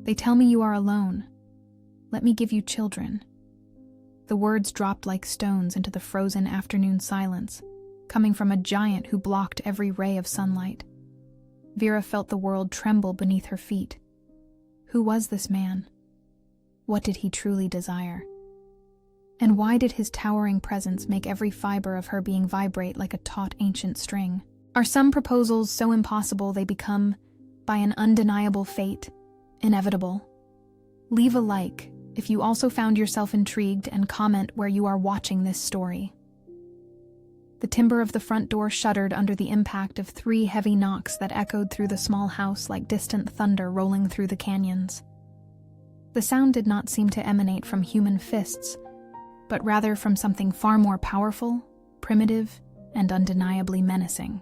They tell me you are alone. Let me give you children." The words dropped like stones into the frozen afternoon silence, coming from a giant who blocked every ray of sunlight. Vera felt the world tremble beneath her feet. Who was this man? What did he truly desire? And why did his towering presence make every fiber of her being vibrate like a taut ancient string? Are some proposals so impossible they become, by an undeniable fate, inevitable? Leave a like if you also found yourself intrigued, and comment where you are watching this story. The timber of the front door shuddered under the impact of 3 heavy knocks that echoed through the small house like distant thunder rolling through the canyons. The sound did not seem to emanate from human fists, but rather from something far more powerful, primitive, and undeniably menacing.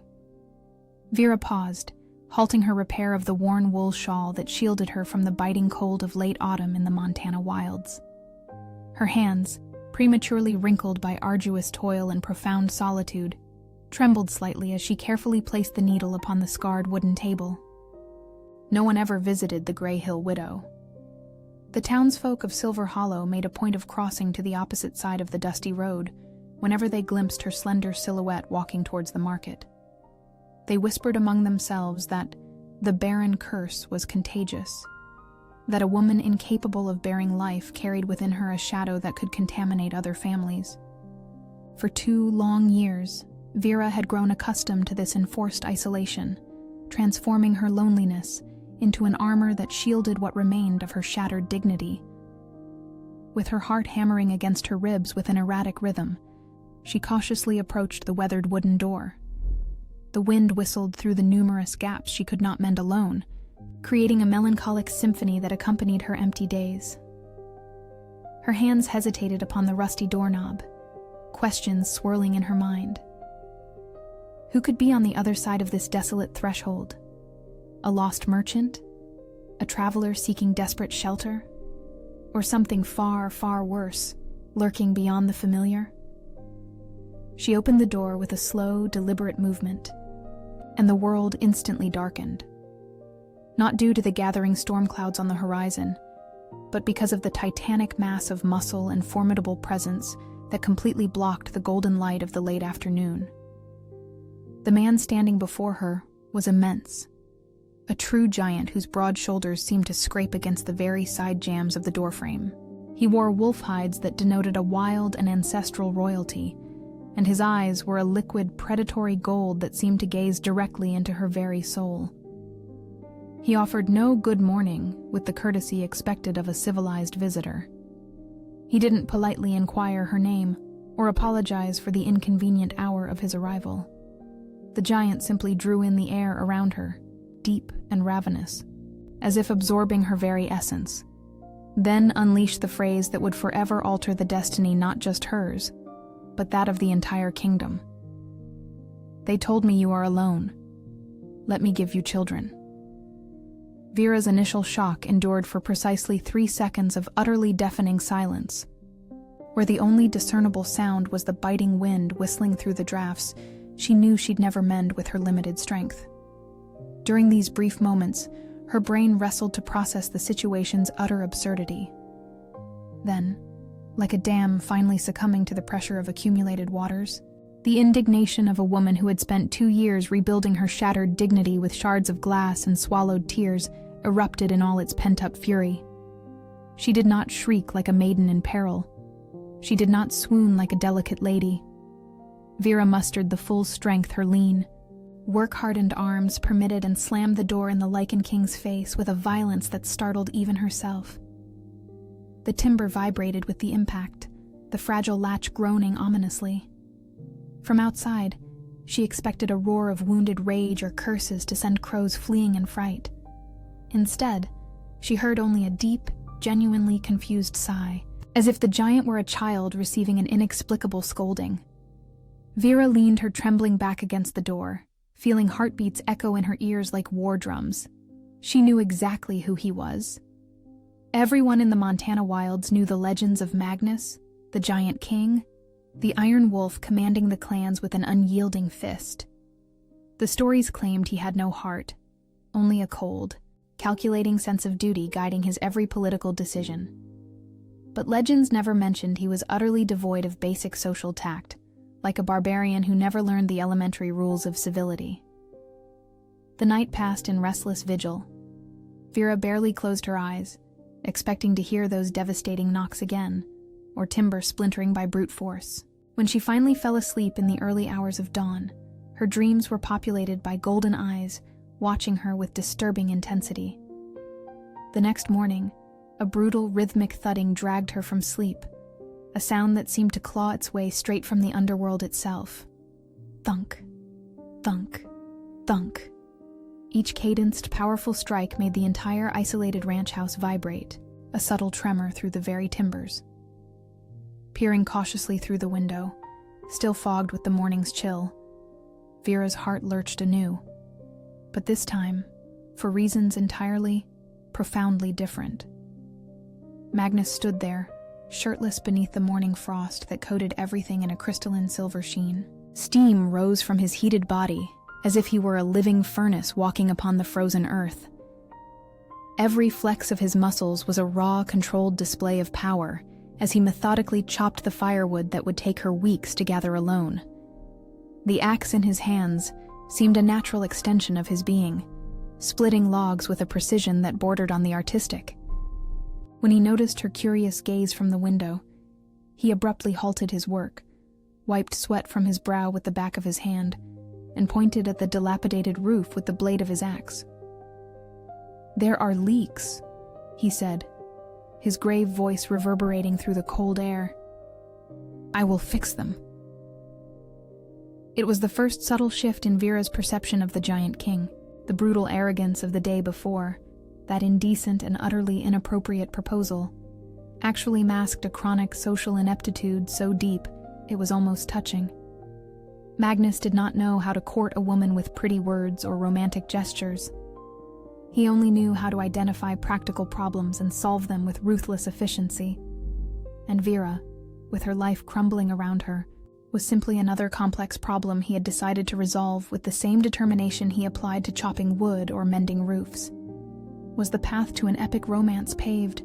Vera paused, halting her repair of the worn wool shawl that shielded her from the biting cold of late autumn in the Montana wilds. Her hands, prematurely wrinkled by arduous toil and profound solitude, trembled slightly as she carefully placed the needle upon the scarred wooden table. No one ever visited the Gray Hill widow. The townsfolk of Silver Hollow made a point of crossing to the opposite side of the dusty road whenever they glimpsed her slender silhouette walking towards the market. They whispered among themselves that the barren curse was contagious, that a woman incapable of bearing life carried within her a shadow that could contaminate other families. For 2 long years, Vera had grown accustomed to this enforced isolation, transforming her loneliness into an armor that shielded what remained of her shattered dignity. With her heart hammering against her ribs with an erratic rhythm, she cautiously approached the weathered wooden door. The wind whistled through the numerous gaps she could not mend alone, creating a melancholic symphony that accompanied her empty days. Her hands hesitated upon the rusty doorknob, questions swirling in her mind. Who could be on the other side of this desolate threshold? A lost merchant? A traveler seeking desperate shelter? Or something far, far worse, lurking beyond the familiar? She opened the door with a slow, deliberate movement, and the world instantly darkened. Not due to the gathering storm clouds on the horizon, but because of the titanic mass of muscle and formidable presence that completely blocked the golden light of the late afternoon. The man standing before her was immense, a true giant whose broad shoulders seemed to scrape against the very side jambs of the doorframe. He wore wolf hides that denoted a wild and ancestral royalty, and his eyes were a liquid, predatory gold that seemed to gaze directly into her very soul. He offered no good morning with the courtesy expected of a civilized visitor. He didn't politely inquire her name or apologize for the inconvenient hour of his arrival. The giant simply drew in the air around her, deep and ravenous, as if absorbing her very essence, then unleashed the phrase that would forever alter the destiny not just hers, but that of the entire kingdom. "They told me you are alone. Let me give you children." Vera's initial shock endured for precisely 3 seconds of utterly deafening silence, where the only discernible sound was the biting wind whistling through the drafts she knew she'd never mend with her limited strength. During these brief moments, her brain wrestled to process the situation's utter absurdity. Then, like a dam finally succumbing to the pressure of accumulated waters, the indignation of a woman who had spent 2 years rebuilding her shattered dignity with shards of glass and swallowed tears erupted in all its pent-up fury. She did not shriek like a maiden in peril. She did not swoon like a delicate lady. Vera mustered the full strength her lean, work-hardened arms permitted and slammed the door in the Lycan King's face with a violence that startled even herself. The timber vibrated with the impact, the fragile latch groaning ominously. From outside, she expected a roar of wounded rage or curses to send crows fleeing in fright. Instead, she heard only a deep, genuinely confused sigh, as if the giant were a child receiving an inexplicable scolding. Vera leaned her trembling back against the door, feeling heartbeats echo in her ears like war drums. She knew exactly who he was. Everyone in the Montana wilds knew the legends of Magnus, the giant king, the Iron Wolf commanding the clans with an unyielding fist. The stories claimed he had no heart, only a cold, calculating sense of duty guiding his every political decision. But legends never mentioned he was utterly devoid of basic social tact, like a barbarian who never learned the elementary rules of civility. The night passed in restless vigil. Vera barely closed her eyes, expecting to hear those devastating knocks again, or timber splintering by brute force. When she finally fell asleep in the early hours of dawn, her dreams were populated by golden eyes watching her with disturbing intensity. The next morning, a brutal, rhythmic thudding dragged her from sleep, a sound that seemed to claw its way straight from the underworld itself. Thunk, thunk, thunk. Each cadenced, powerful strike made the entire isolated ranch house vibrate, a subtle tremor through the very timbers. Peering cautiously through the window, still fogged with the morning's chill, Vera's heart lurched anew. But this time, for reasons entirely, profoundly different. Magnus stood there, shirtless beneath the morning frost that coated everything in a crystalline silver sheen. Steam rose from his heated body, as if he were a living furnace walking upon the frozen earth. Every flex of his muscles was a raw, controlled display of power, as he methodically chopped the firewood that would take her weeks to gather alone. The axe in his hands seemed a natural extension of his being, splitting logs with a precision that bordered on the artistic. When he noticed her curious gaze from the window, he abruptly halted his work, wiped sweat from his brow with the back of his hand, and pointed at the dilapidated roof with the blade of his axe. "There are leaks," he said, his grave voice reverberating through the cold air. "I will fix them." It was the first subtle shift in Vera's perception of the Giant King. The brutal arrogance of the day before, that indecent and utterly inappropriate proposal, actually masked a chronic social ineptitude so deep it was almost touching. Magnus did not know how to court a woman with pretty words or romantic gestures. He only knew how to identify practical problems and solve them with ruthless efficiency. And Vera, with her life crumbling around her, was simply another complex problem he had decided to resolve with the same determination he applied to chopping wood or mending roofs. Was the path to an epic romance paved,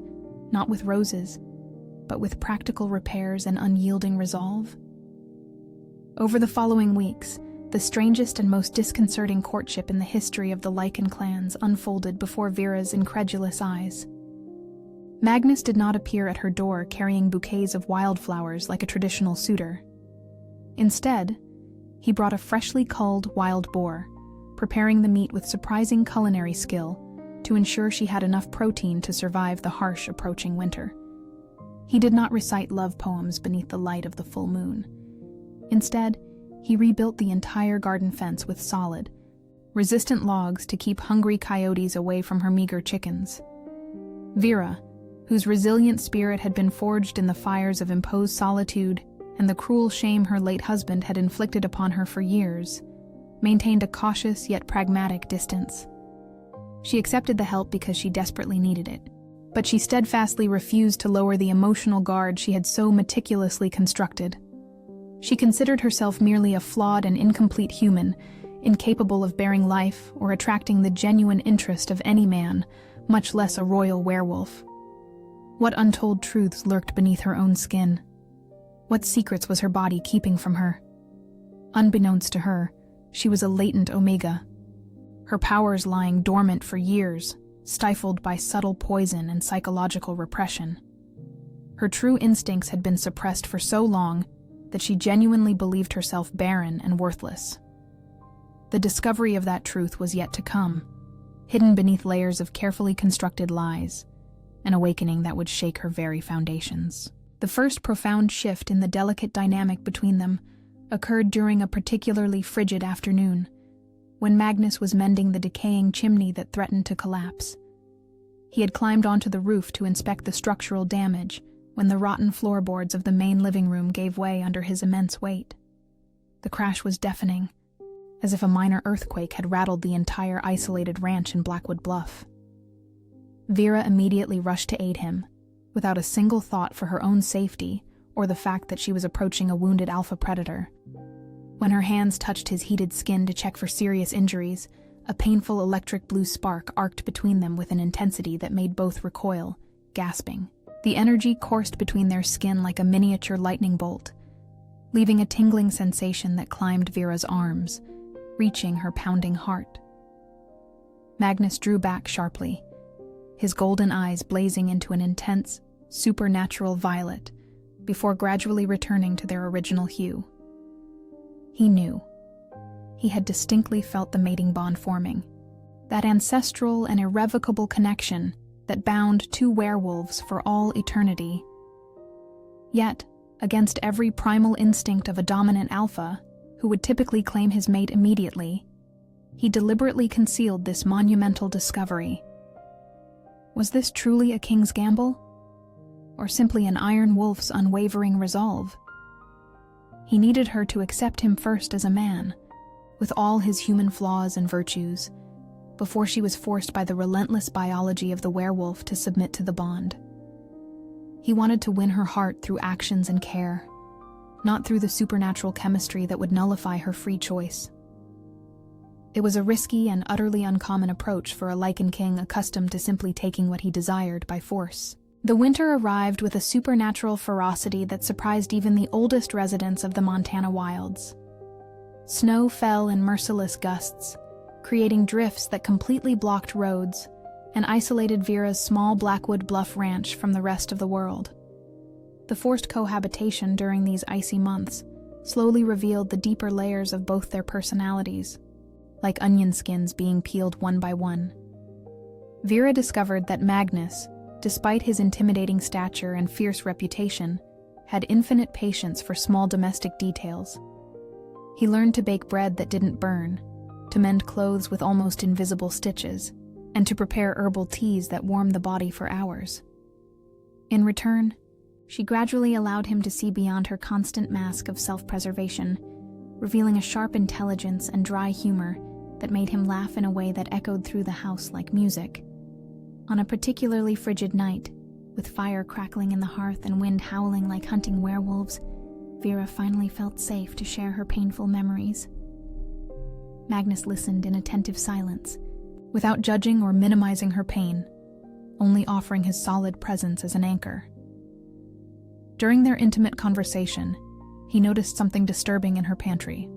not with roses, but with practical repairs and unyielding resolve? Over the following weeks, the strangest and most disconcerting courtship in the history of the Lycan clans unfolded before Vera's incredulous eyes. Magnus did not appear at her door carrying bouquets of wildflowers like a traditional suitor. Instead, he brought a freshly culled wild boar, preparing the meat with surprising culinary skill to ensure she had enough protein to survive the harsh approaching winter. He did not recite love poems beneath the light of the full moon. Instead, he rebuilt the entire garden fence with solid, resistant logs to keep hungry coyotes away from her meager chickens. Vera, whose resilient spirit had been forged in the fires of imposed solitude and the cruel shame her late husband had inflicted upon her for years, maintained a cautious yet pragmatic distance. She accepted the help because she desperately needed it, but she steadfastly refused to lower the emotional guard she had so meticulously constructed. She considered herself merely a flawed and incomplete human, incapable of bearing life or attracting the genuine interest of any man, much less a royal werewolf. What untold truths lurked beneath her own skin? What secrets was her body keeping from her? Unbeknownst to her, she was a latent omega, her powers lying dormant for years, stifled by subtle poison and psychological repression. Her true instincts had been suppressed for so long that she genuinely believed herself barren and worthless. The discovery of that truth was yet to come, hidden beneath layers of carefully constructed lies, an awakening that would shake her very foundations. The first profound shift in the delicate dynamic between them occurred during a particularly frigid afternoon, when Magnus was mending the decaying chimney that threatened to collapse. He had climbed onto the roof to inspect the structural damage when the rotten floorboards of the main living room gave way under his immense weight. The crash was deafening, as if a minor earthquake had rattled the entire isolated ranch in Blackwood Bluff. Vera immediately rushed to aid him, without a single thought for her own safety or the fact that she was approaching a wounded alpha predator. When her hands touched his heated skin to check for serious injuries, A painful electric blue spark arced between them with an intensity that made both recoil, gasping. The energy coursed between their skin like a miniature lightning bolt, leaving a tingling sensation that climbed Vera's arms, reaching her pounding heart. Magnus drew back sharply, his golden eyes blazing into an intense, supernatural violet, before gradually returning to their original hue. He knew. He had distinctly felt the mating bond forming, that ancestral and irrevocable connection that bound two werewolves for all eternity. Yet, against every primal instinct of a dominant alpha, who would typically claim his mate immediately, he deliberately concealed this monumental discovery. Was this truly a king's gamble? Or simply an iron wolf's unwavering resolve? He needed her to accept him first as a man, with all his human flaws and virtues, before she was forced by the relentless biology of the werewolf to submit to the bond. He wanted to win her heart through actions and care, not through the supernatural chemistry that would nullify her free choice. It was a risky and utterly uncommon approach for a Lycan king accustomed to simply taking what he desired by force. The winter arrived with a supernatural ferocity that surprised even the oldest residents of the Montana wilds. Snow fell in merciless gusts, creating drifts that completely blocked roads and isolated Vera's small Blackwood Bluff ranch from the rest of the world. The forced cohabitation during these icy months slowly revealed the deeper layers of both their personalities, like onion skins being peeled one by one. Vera discovered that Magnus, despite his intimidating stature and fierce reputation, had infinite patience for small domestic details. He learned to bake bread that didn't burn, to mend clothes with almost invisible stitches, and to prepare herbal teas that warmed the body for hours. In return, she gradually allowed him to see beyond her constant mask of self-preservation, revealing a sharp intelligence and dry humor that made him laugh in a way that echoed through the house like music. On a particularly frigid night, with fire crackling in the hearth and wind howling like hunting werewolves, Vera finally felt safe to share her painful memories. Magnus listened in attentive silence, without judging or minimizing her pain, only offering his solid presence as an anchor. During their intimate conversation, he noticed something disturbing in her pantry.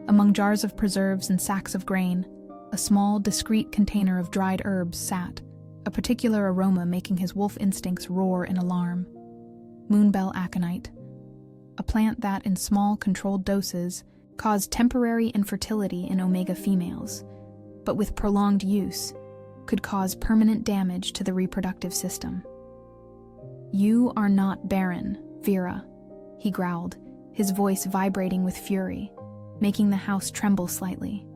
Among jars of preserves and sacks of grain, a small, discreet container of dried herbs sat, a particular aroma making his wolf instincts roar in alarm. Moonbell aconite, a plant that, in small, controlled doses, caused temporary infertility in omega females, but with prolonged use, could cause permanent damage to the reproductive system. "You are not barren, Vera," he growled, his voice vibrating with fury, making the house tremble slightly.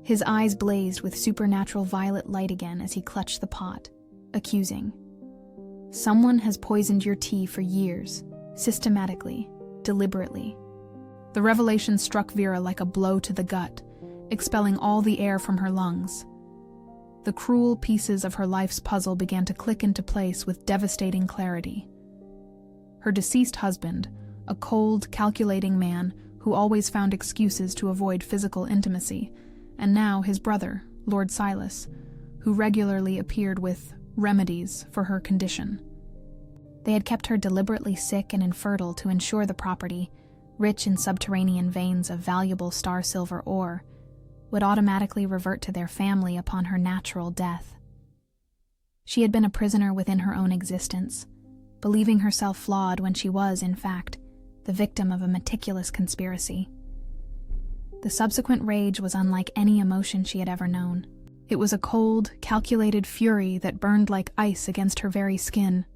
His eyes blazed with supernatural violet light again as he clutched the pot, accusing. "Someone has poisoned your tea for years, systematically, deliberately." The revelation struck Vera like a blow to the gut, expelling all the air from her lungs. The cruel pieces of her life's puzzle began to click into place with devastating clarity. Her deceased husband, a cold, calculating man who always found excuses to avoid physical intimacy, and now his brother, Lord Silas, who regularly appeared with remedies for her condition. They had kept her deliberately sick and infertile to ensure the property, rich in subterranean veins of valuable star silver ore, would automatically revert to their family upon her natural death. She had been a prisoner within her own existence, believing herself flawed when she was, in fact, the victim of a meticulous conspiracy. The subsequent rage was unlike any emotion she had ever known. It was a cold, calculated fury that burned like ice against her very skin.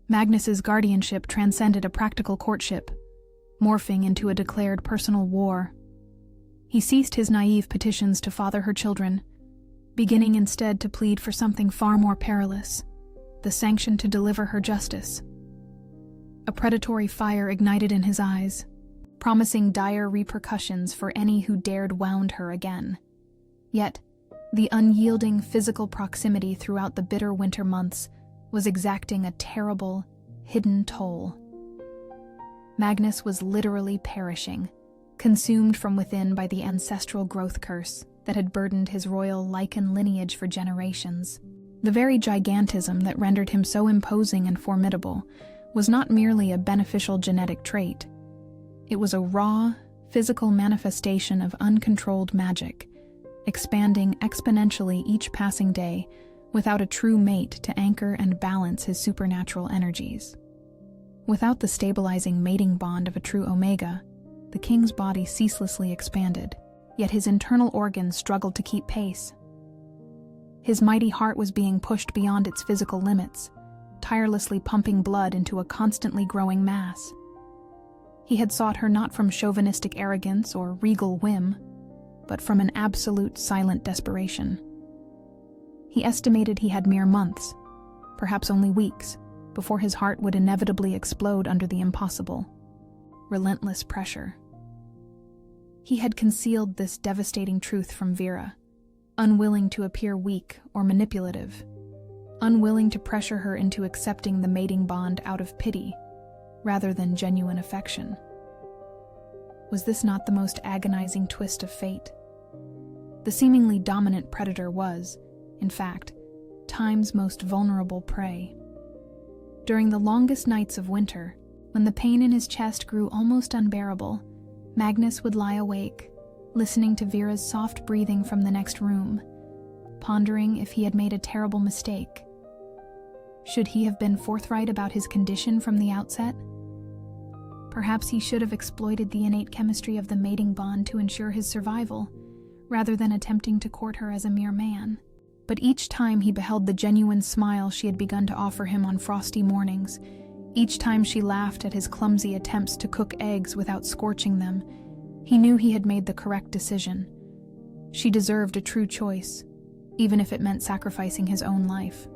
Magnus's guardianship transcended a practical courtship, morphing into a declared personal war. He ceased his naive petitions to father her children, beginning instead to plead for something far more perilous, the sanction to deliver her justice. A predatory fire ignited in his eyes, promising dire repercussions for any who dared wound her again. Yet, the unyielding physical proximity throughout the bitter winter months was exacting a terrible, hidden toll. Magnus was literally perishing, consumed from within by the ancestral growth curse that had burdened his royal Lycan lineage for generations. The very gigantism that rendered him so imposing and formidable was not merely a beneficial genetic trait. It was a raw, physical manifestation of uncontrolled magic, expanding exponentially each passing day without a true mate to anchor and balance his supernatural energies. Without the stabilizing mating bond of a true Omega, the king's body ceaselessly expanded, yet his internal organs struggled to keep pace. His mighty heart was being pushed beyond its physical limits, tirelessly pumping blood into a constantly growing mass. He had sought her not from chauvinistic arrogance or regal whim, but from an absolute silent desperation. He estimated he had mere months, perhaps only weeks, before his heart would inevitably explode under the impossible, relentless pressure. He had concealed this devastating truth from Vera, unwilling to appear weak or manipulative, unwilling to pressure her into accepting the mating bond out of pity, rather than genuine affection. Was this not the most agonizing twist of fate? The seemingly dominant predator was, in fact, time's most vulnerable prey. During the longest nights of winter, when the pain in his chest grew almost unbearable, Magnus would lie awake, listening to Vera's soft breathing from the next room, pondering if he had made a terrible mistake. Should he have been forthright about his condition from the outset? Perhaps he should have exploited the innate chemistry of the mating bond to ensure his survival, rather than attempting to court her as a mere man. But each time he beheld the genuine smile she had begun to offer him on frosty mornings, each time she laughed at his clumsy attempts to cook eggs without scorching them, he knew he had made the correct decision. She deserved a true choice, even if it meant sacrificing his own life.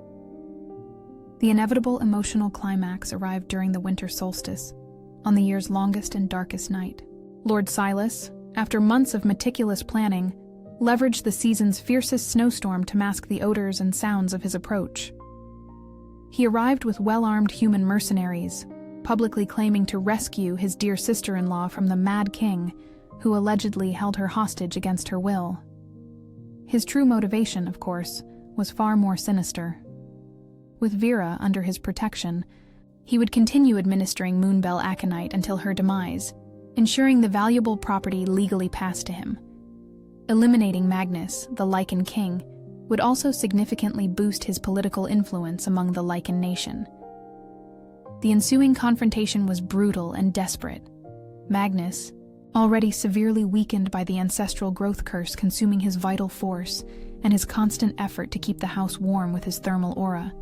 The inevitable emotional climax arrived during the winter solstice, on the year's longest and darkest night. Lord Silas, after months of meticulous planning, leveraged the season's fiercest snowstorm to mask the odors and sounds of his approach. He arrived with well-armed human mercenaries, publicly claiming to rescue his dear sister-in-law from the mad king, who allegedly held her hostage against her will. His true motivation, of course, was far more sinister. With Vera under his protection, he would continue administering Moonbell Aconite until her demise, ensuring the valuable property legally passed to him. Eliminating Magnus, the Lycan king, would also significantly boost his political influence among the Lycan nation. The ensuing confrontation was brutal and desperate. Magnus, already severely weakened by the ancestral growth curse consuming his vital force and his constant effort to keep the house warm with his thermal aura,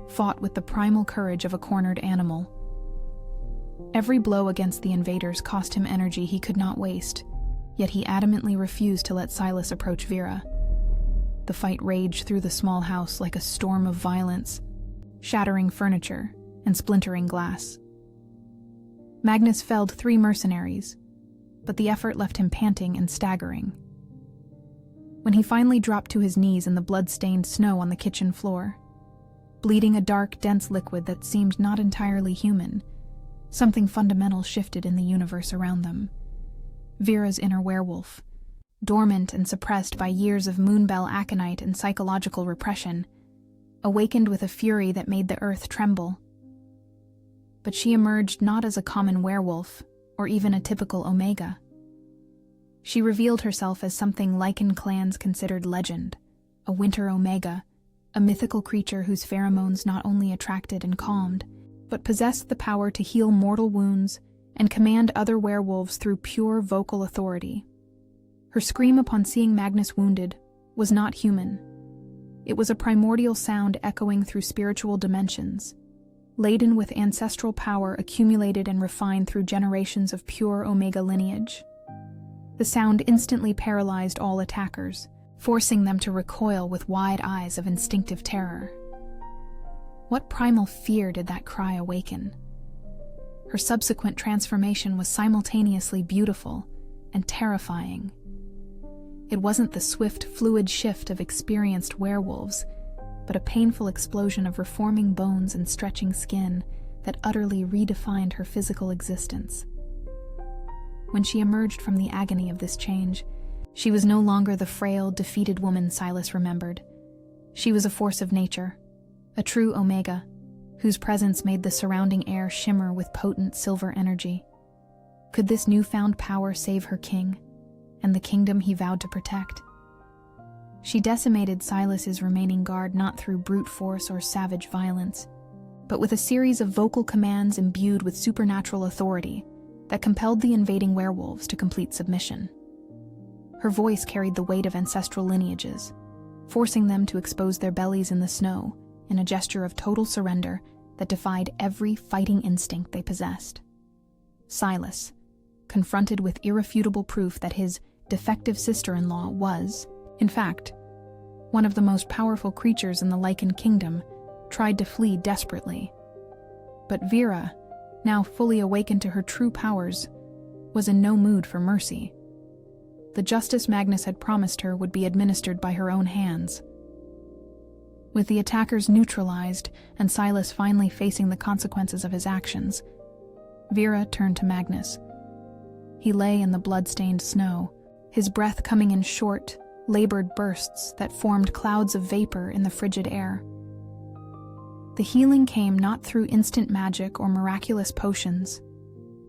fought with the primal courage of a cornered animal. Every blow against the invaders cost him energy he could not waste, yet he adamantly refused to let Silas approach Vera. The fight raged through the small house like a storm of violence, shattering furniture and splintering glass. Magnus felled 3 mercenaries, but the effort left him panting and staggering. When he finally dropped to his knees in the blood-stained snow on the kitchen floor, bleeding a dark, dense liquid that seemed not entirely human, something fundamental shifted in the universe around them. Vera's inner werewolf, dormant and suppressed by years of Moonbell Aconite and psychological repression, awakened with a fury that made the earth tremble. But she emerged not as a common werewolf, or even a typical Omega. She revealed herself as something Lycan clans considered legend, a winter Omega, a mythical creature whose pheromones not only attracted and calmed, but possessed the power to heal mortal wounds and command other werewolves through pure vocal authority. Her scream upon seeing Magnus wounded was not human. It was a primordial sound echoing through spiritual dimensions, laden with ancestral power accumulated and refined through generations of pure Omega lineage. The sound instantly paralyzed all attackers, forcing them to recoil with wide eyes of instinctive terror. What primal fear did that cry awaken? Her subsequent transformation was simultaneously beautiful and terrifying. It wasn't the swift, fluid shift of experienced werewolves, but a painful explosion of reforming bones and stretching skin that utterly redefined her physical existence. When she emerged from the agony of this change, She was no longer the frail, defeated woman Silas remembered. She was a force of nature, a true Omega, whose presence made the surrounding air shimmer with potent silver energy. Could this newfound power save her king, and the kingdom he vowed to protect? She decimated Silas's remaining guard not through brute force or savage violence, but with a series of vocal commands imbued with supernatural authority that compelled the invading werewolves to complete submission. Her voice carried the weight of ancestral lineages, forcing them to expose their bellies in the snow in a gesture of total surrender that defied every fighting instinct they possessed. Silas, confronted with irrefutable proof that his defective sister-in-law was, in fact, one of the most powerful creatures in the Lycan kingdom, tried to flee desperately. But Vera, now fully awakened to her true powers, was in no mood for mercy. The justice Magnus had promised her would be administered by her own hands. With the attackers neutralized and Silas finally facing the consequences of his actions, Vera turned to Magnus. He lay in the blood-stained snow, his breath coming in short, labored bursts that formed clouds of vapor in the frigid air. The healing came not through instant magic or miraculous potions,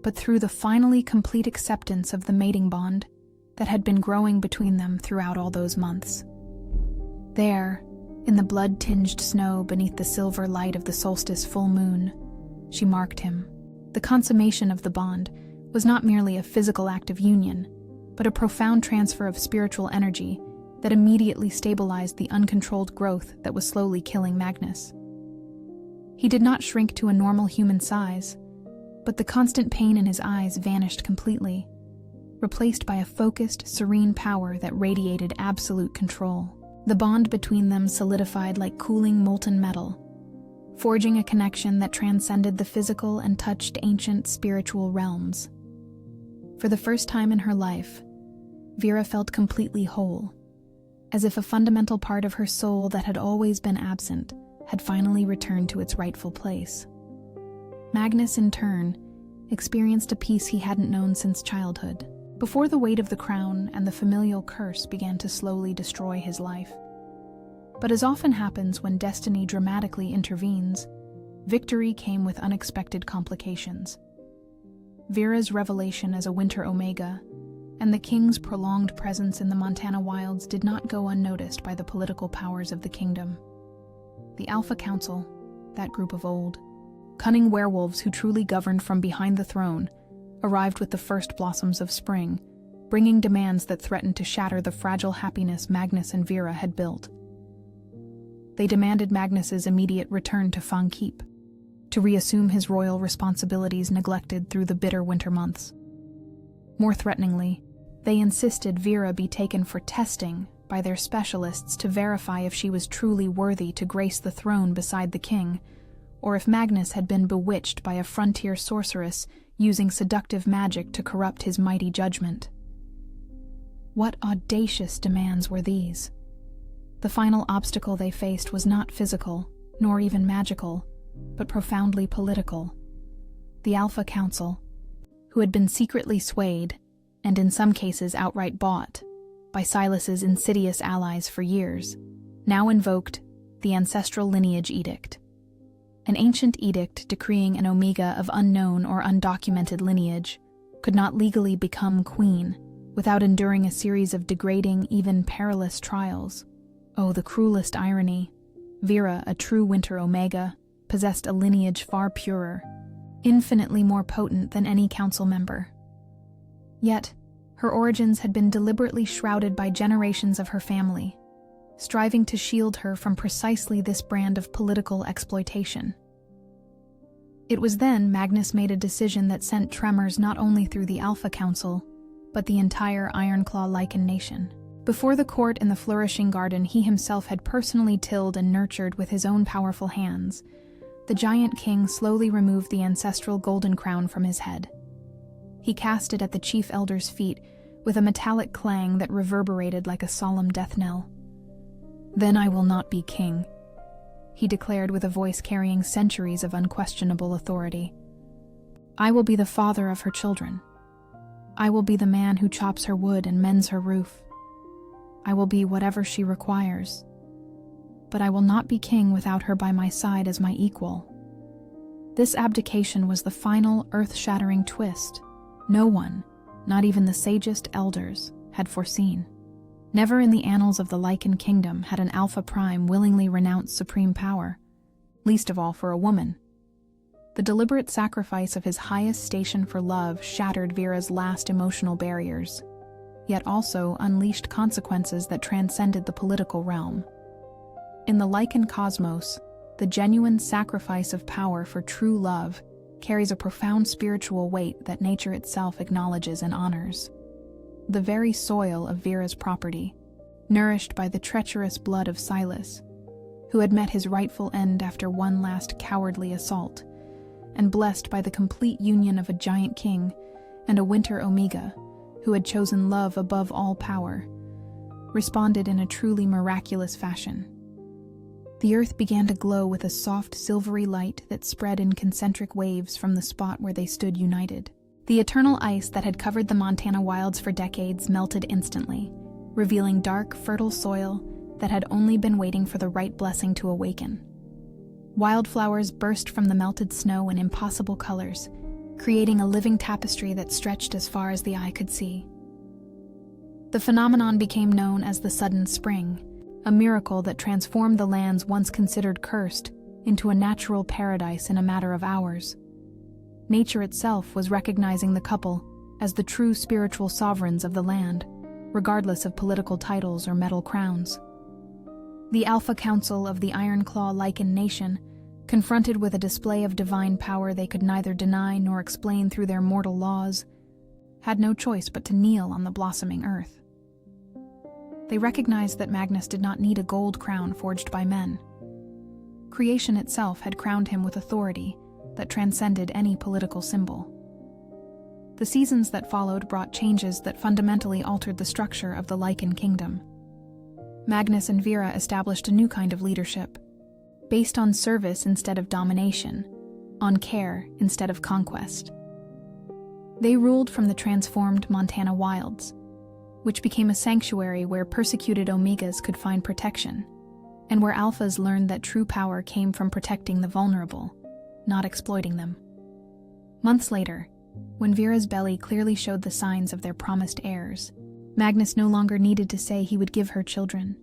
but through the finally complete acceptance of the mating bond that had been growing between them throughout all those months. There, in the blood-tinged snow beneath the silver light of the solstice full moon, she marked him. The consummation of the bond was not merely a physical act of union, but a profound transfer of spiritual energy that immediately stabilized the uncontrolled growth that was slowly killing Magnus. He did not shrink to a normal human size, but the constant pain in his eyes vanished completely, replaced by a focused, serene power that radiated absolute control. The bond between them solidified like cooling molten metal, forging a connection that transcended the physical and touched ancient spiritual realms. For the first time in her life, Vera felt completely whole, as if a fundamental part of her soul that had always been absent had finally returned to its rightful place. Magnus, in turn, experienced a peace he hadn't known since childhood, before the weight of the crown and the familial curse began to slowly destroy his life. But as often happens when destiny dramatically intervenes, victory came with unexpected complications. Vera's revelation as a Winter Omega and the king's prolonged presence in the Montana wilds did not go unnoticed by the political powers of the kingdom. The Alpha Council, that group of old, cunning werewolves who truly governed from behind the throne, arrived with the first blossoms of spring, bringing demands that threatened to shatter the fragile happiness Magnus and Vera had built. They demanded Magnus's immediate return to Fang Keep, to reassume his royal responsibilities neglected through the bitter winter months. More threateningly, they insisted Vera be taken for testing by their specialists to verify if she was truly worthy to grace the throne beside the king, or if Magnus had been bewitched by a frontier sorceress using seductive magic to corrupt his mighty judgment. What audacious demands were these? The final obstacle they faced was not physical, nor even magical, but profoundly political. The Alpha Council, who had been secretly swayed, and in some cases outright bought, by Silas's insidious allies for years, now invoked the Ancestral Lineage Edict. An ancient edict decreeing an Omega of unknown or undocumented lineage could not legally become queen without enduring a series of degrading, even perilous trials. Oh, the cruelest irony. Vera, a true Winter Omega, possessed a lineage far purer, infinitely more potent than any council member. Yet, her origins had been deliberately shrouded by generations of her family, striving to shield her from precisely this brand of political exploitation. It was then Magnus made a decision that sent tremors not only through the Alpha Council, but the entire Ironclaw Lycan nation. Before the court in the flourishing garden he himself had personally tilled and nurtured with his own powerful hands, the giant king slowly removed the ancestral golden crown from his head. He cast it at the chief elder's feet with a metallic clang that reverberated like a solemn death knell. "Then I will not be king," he declared with a voice carrying centuries of unquestionable authority. "I will be the father of her children. I will be the man who chops her wood and mends her roof. I will be whatever she requires. But I will not be king without her by my side as my equal. This abdication was the final earth-shattering twist no one, not even the sagest elders, had foreseen. Never in the annals of the Lycan kingdom had an Alpha Prime willingly renounced supreme power, least of all for a woman. The deliberate sacrifice of his highest station for love shattered Vera's last emotional barriers, yet also unleashed consequences that transcended the political realm. In the Lycan cosmos, the genuine sacrifice of power for true love carries a profound spiritual weight that nature itself acknowledges and honors. The very soil of Vera's property, nourished by the treacherous blood of Silas, who had met his rightful end after one last cowardly assault, and blessed by the complete union of a giant king and a winter Omega, who had chosen love above all power, responded in a truly miraculous fashion. The earth began to glow with a soft silvery light that spread in concentric waves from the spot where they stood united. The eternal ice that had covered the Montana wilds for decades melted instantly, revealing dark, fertile soil that had only been waiting for the right blessing to awaken. Wildflowers burst from the melted snow in impossible colors, creating a living tapestry that stretched as far as the eye could see. The phenomenon became known as the sudden spring, a miracle that transformed the lands once considered cursed into a natural paradise in a matter of hours. Nature itself was recognizing the couple as the true spiritual sovereigns of the land, regardless of political titles or metal crowns. The Alpha Council of the Ironclaw Lycan Nation, confronted with a display of divine power they could neither deny nor explain through their mortal laws, had no choice but to kneel on the blossoming earth. They recognized that Magnus did not need a gold crown forged by men. Creation itself had crowned him with authority that transcended any political symbol. The seasons that followed brought changes that fundamentally altered the structure of the Lycan kingdom. Magnus and Vera established a new kind of leadership, based on service instead of domination, on care instead of conquest. They ruled from the transformed Montana wilds, which became a sanctuary where persecuted Omegas could find protection, and where Alphas learned that true power came from protecting the vulnerable, not exploiting them. Months later, when Vera's belly clearly showed the signs of their promised heirs, Magnus no longer needed to say he would give her children.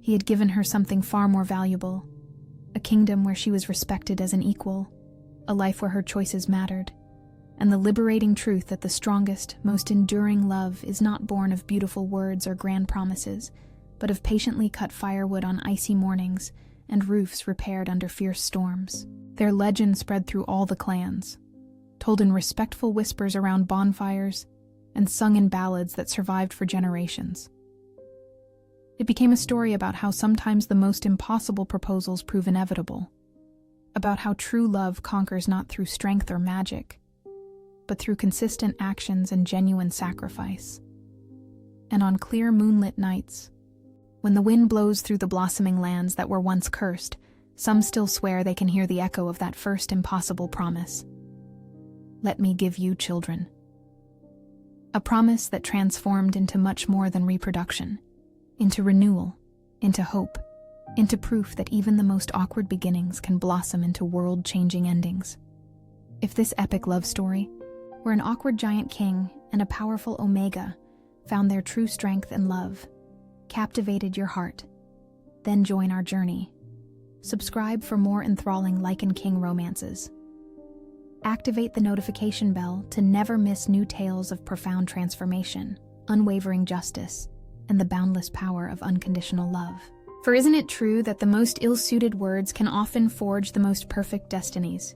He had given her something far more valuable, a kingdom where she was respected as an equal, a life where her choices mattered, and the liberating truth that the strongest, most enduring love is not born of beautiful words or grand promises, but of patiently cut firewood on icy mornings and roofs repaired under fierce storms. Their legend spread through all the clans, told in respectful whispers around bonfires, and sung in ballads that survived for generations. It became a story about how sometimes the most impossible proposals prove inevitable, about how true love conquers not through strength or magic, but through consistent actions and genuine sacrifice. And on clear moonlit nights, when the wind blows through the blossoming lands that were once cursed, some still swear they can hear the echo of that first impossible promise. Let me give you children. A promise that transformed into much more than reproduction, into renewal, into hope, into proof that even the most awkward beginnings can blossom into world-changing endings. If this epic love story, where an awkward giant king and a powerful Omega found their true strength and love, captivated your heart, then join our journey. Subscribe for more enthralling Lycan King romances. Activate the notification bell to never miss new tales of profound transformation, unwavering justice, and the boundless power of unconditional love. For isn't it true that the most ill-suited words can often forge the most perfect destinies?